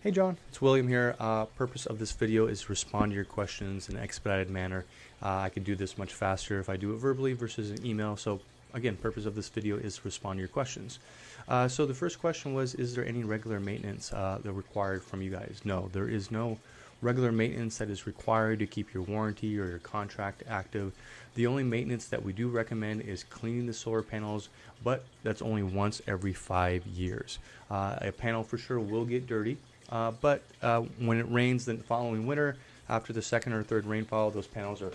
Hey John, it's William here. Purpose of this video is to respond to your questions in an expedited manner. I can do this much faster if I do it verbally versus an email. So again, purpose of this video is to respond to your questions. So the first question was, is there any regular maintenance that required from you guys? No, there is no regular maintenance that is required to keep your warranty or your contract active. The only maintenance that we do recommend is cleaning the solar panels, but that's only once every 5 years. A panel for sure will get dirty. But when it rains the following winter, after the second or third rainfall, those panels are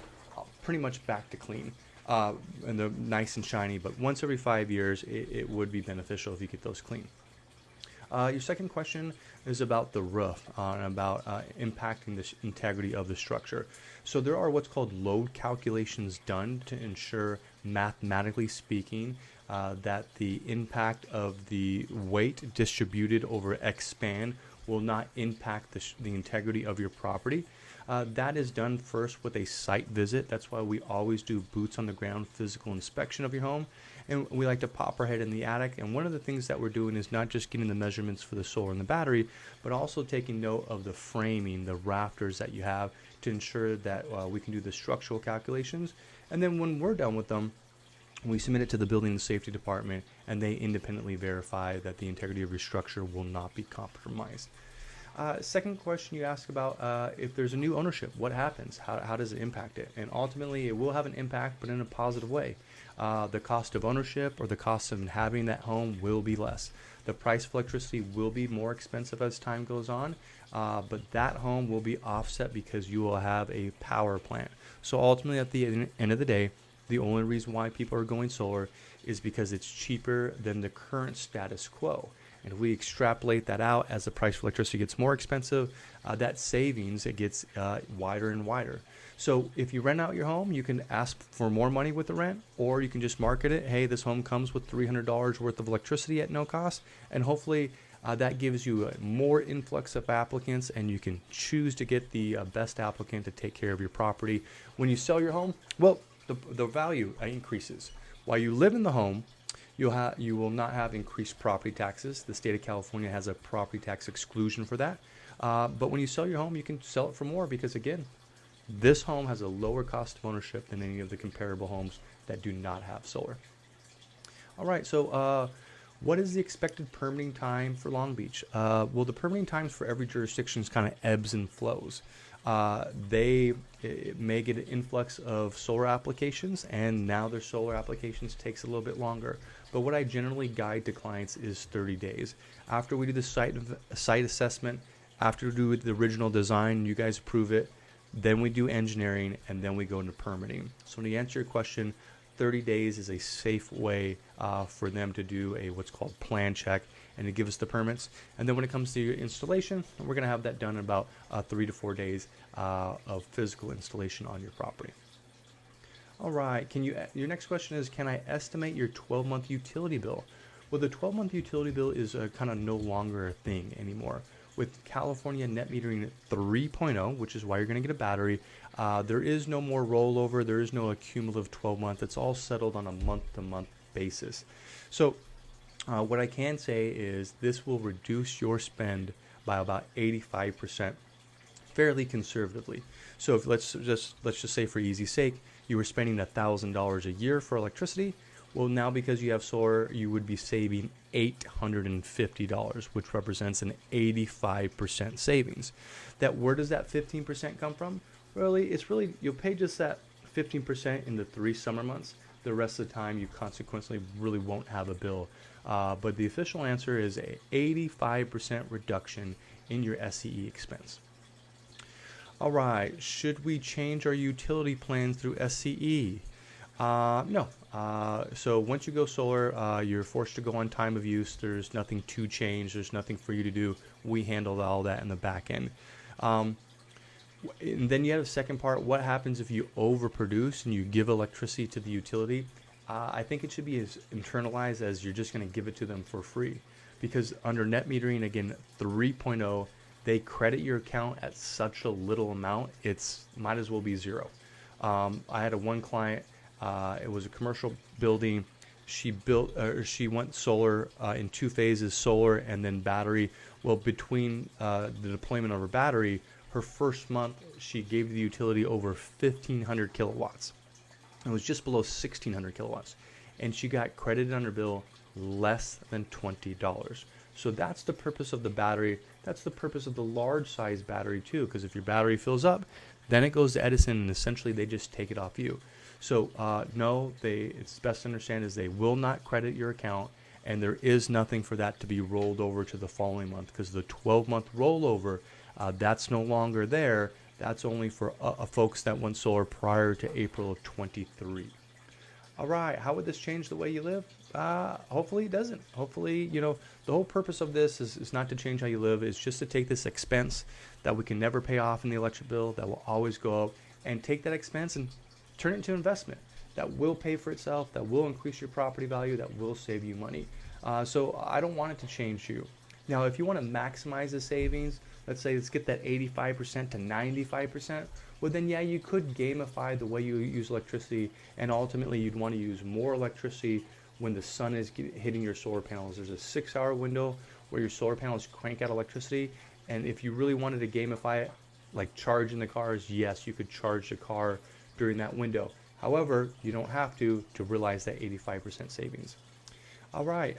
pretty much back to clean. And they're nice and shiny, but once every 5 years, it would be beneficial if you get those clean. Your second question is about the roof and about impacting the integrity of the structure. So there are what's called load calculations done to ensure, mathematically speaking, that the impact of the weight distributed over X span will not impact the integrity of your property. That is done first with a site visit. That's why we always do boots on the ground physical inspection of your home. And we like to pop our head in the attic. And one of the things that we're doing is not just getting the measurements for the solar and the battery, but also taking note of the framing, the rafters that you have to ensure that we can do the structural calculations. And then when we're done with them, we submit it to the building and safety department, and they independently verify that the integrity of your structure will not be compromised. Second question you ask about if there's a new ownership, what happens? How does it impact it? And ultimately, it will have an impact, but in a positive way. The cost of ownership or the cost of inhabiting that home will be less. The price of electricity will be more expensive as time goes on, but that home will be offset because you will have a power plant. So ultimately, at the end of the day, the only reason why people are going solar is because it's cheaper than the current status quo. And if we extrapolate that out as the price of electricity gets more expensive, that savings, it gets wider and wider. So if you rent out your home, you can ask for more money with the rent, or you can just market it. Hey, this home comes with $300 worth of electricity at no cost. And hopefully that gives you a more influx of applicants, and you can choose to get the best applicant to take care of your property. When you sell your home, well, the value increases. While you live in the home, you will not have increased property taxes. The state of California has a property tax exclusion for that. But when you sell your home, you can sell it for more because, again, this home has a lower cost of ownership than any of the comparable homes that do not have solar. All right, so what is the expected permitting time for Long Beach? Well, the permitting times for every jurisdiction kind of ebbs and flows. They may get an influx of solar applications, and now their solar applications takes a little bit longer. But what I generally guide to clients is 30 days. After we do the site assessment, after we do the original design, you guys approve it, then we do engineering, and then we go into permitting. So to answer your question, 30 days is a safe way for them to do what's called plan check and to give us the permits. And then when it comes to your installation, we're going to have that done in about 3 to 4 days of physical installation on your property. All right, your next question is, can I estimate your 12-month utility bill? Well, the 12-month utility bill is kind of no longer a thing anymore. With California Net Metering 3.0, which is why you're going to get a battery, there is no more rollover. There is no cumulative 12-month. It's all settled on a month-to-month basis. So what I can say is this will reduce your spend by about 85%, fairly conservatively. So if let's just say for easy sake, you were spending $1,000 a year for electricity. Well, now because you have solar, you would be saving $850, which represents an 85% savings. Where does that 15% come from? Really, you'll pay just that 15% in the 3 summer months. The rest of the time, you consequently really won't have a bill. But the official answer is a 85% reduction in your SCE expense. All right, should we change our utility plans through SCE? No. So once you go solar, you're forced to go on time of use. There's nothing to change. There's nothing for you to do. We handle all that in the back end. And then you have the second part. What happens if you overproduce and you give electricity to the utility? I think it should be as internalized as you're just going to give it to them for free. Because under net metering, again, 3.0, they credit your account at such a little amount, it's might as well be zero. I had one client, it was a commercial building. She went solar in 2 phases, solar and then battery. Well, between the deployment of her battery, her first month, she gave the utility over 1,500 kilowatts. It was just below 1,600 kilowatts. And she got credited on her bill less than $20. So that's the purpose of the battery. That's the purpose of the large size battery too, because if your battery fills up, then it goes to Edison and essentially they just take it off you. So no, it's best to understand is they will not credit your account, and there is nothing for that to be rolled over to the following month, because the 12-month rollover, that's no longer there. That's only for folks that went solar prior to April of 23. All right, how would this change the way you live? Hopefully it doesn't. Hopefully, the whole purpose of this is not to change how you live. It's just to take this expense that we can never pay off in the electric bill, that will always go up, and take that expense and turn it into investment that will pay for itself, that will increase your property value, that will save you money. So I don't want it to change you. Now, if you want to maximize the savings, let's get that 85% to 95%, well then yeah, you could gamify the way you use electricity, and ultimately you'd want to use more electricity when the sun is hitting your solar panels. There's a 6-hour window where your solar panels crank out electricity, and if you really wanted to gamify it, like charging the cars, yes, you could charge the car during that window. However, you don't have to realize that 85% savings. All right,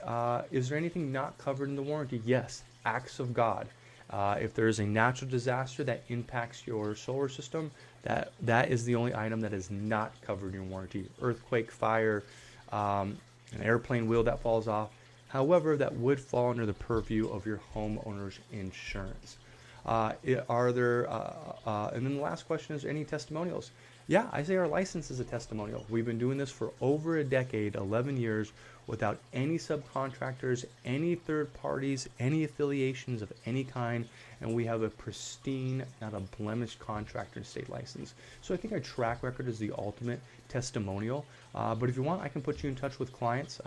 is there anything not covered in the warranty? Yes, acts of God. If there is a natural disaster that impacts your solar system, that is the only item that is not covered in your warranty. Earthquake, fire, an airplane wheel that falls off. However, that would fall under the purview of your homeowner's insurance. And then the last question is, any testimonials? Yeah, I say our license is a testimonial. We've been doing this for over a decade, 11 years, without any subcontractors, any third parties, any affiliations of any kind, and we have a pristine, not a blemished contractor and state license. So I think our track record is the ultimate testimonial. But if you want, I can put you in touch with clients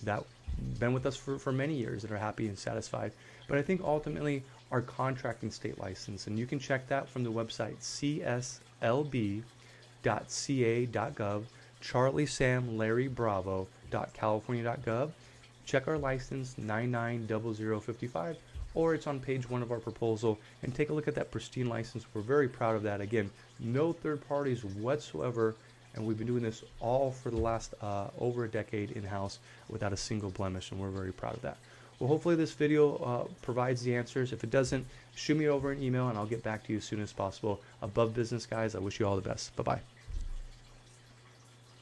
that been with us for many years that are happy and satisfied. But I think ultimately our contracting state license, and you can check that from the website cslb.ca.gov, Charlie Sam Larry Bravo.california.gov. Check our license 990055, or it's on page 1 of our proposal, and take a look at that pristine license. We're very proud of that. Again, no third parties whatsoever, and we've been doing this all for the last over a decade in-house without a single blemish, and we're very proud of that. Well, hopefully this video provides the answers. If it doesn't, shoot me over an email and I'll get back to you as soon as possible. Above Business, guys, I wish you all the best. Bye-bye.